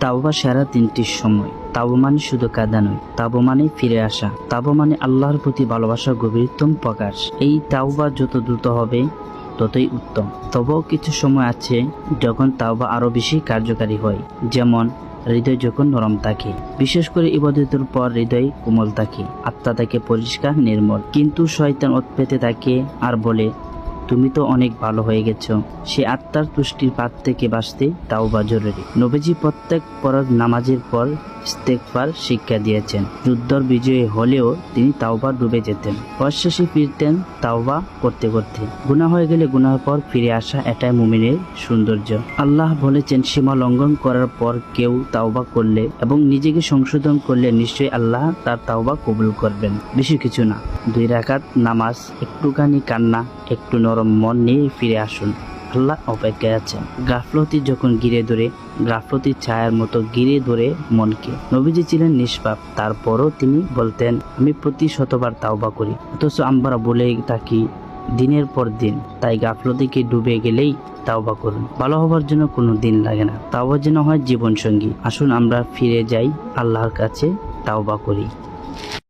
তাওবা সেরা তিনটির সময়। তাওবা মানে শুধু কাঁদা নয়, তাওবা মানে ফিরে আসা, তাওবা মানে আল্লাহর প্রতি ভালোবাসার গভীরতম প্রকাশ। এই তাওবা যত দ্রুত হবে ততই উত্তম। তবেও কিছু সময় আছে যখন তাওবা আরো বেশি কার্যকারী হয়, যেমন হৃদয় যখন নরম থাকে, বিশেষ করে ইবাদতের পর হৃদয় কোমল থাকে, আত্মা থাকে পরিষ্কার নির্মল। কিন্তু শয়তান ওৎ পেতে থাকে আর বলে, তুমি তো অনেক ভালো হয়ে গেছো। সে আত্মার তুষ্টির পাত থেকে বাঁচতে তাওবা জরুরি। নবীজি প্রত্যেক ফরজ নামাজের পর ইস্তেগফার শিক্ষা দিয়েছেন। যুদ্ধর বিজয়ী হলেও তিনি তাওবা ডুবে যেতেন, অশেষে ফিরতেন তাওবা করতে করতে। গুনাহ হয়ে গেলে গুনাহের পর ফিরে আসা, এটাই মুমিনের সৌন্দর্য। আল্লাহ বলেছেন, সীমা লঙ্ঘন করার পর কেউ তাওবা করলে এবং নিজেকে সংশোধন করলে নিশ্চয়ই আল্লাহ তার তাওবা কবুল করবেন। বেশি কিছু না, 2 রাকাত নামাজ, একটুখানি কান্না, একটু নরম মন নিয়ে ফিরে আসুন। আল্লাহ অপেক্ষায় আছেন। গাফলতি যখন ঘিরে ধরে, গাফলতির ছায়ার মতো ঘিরে ধরে মনকে। নবীজি ছিলেন নিষ্পাপ, তারপরও তিনি বলতেন, আমি প্রতি শতবার তাওবা করি। অথচ আমরা বলে থাকি দিনের পর দিন। তাই গাফলতিকে ডুবে গেলেই তাওবা করুন। ভালো হবার জন্য কোনো দিন লাগে না, তাওবা যেন হয় জীবন সঙ্গী। আসুন আমরা ফিরে যাই আল্লাহর কাছে, তাওবা করি।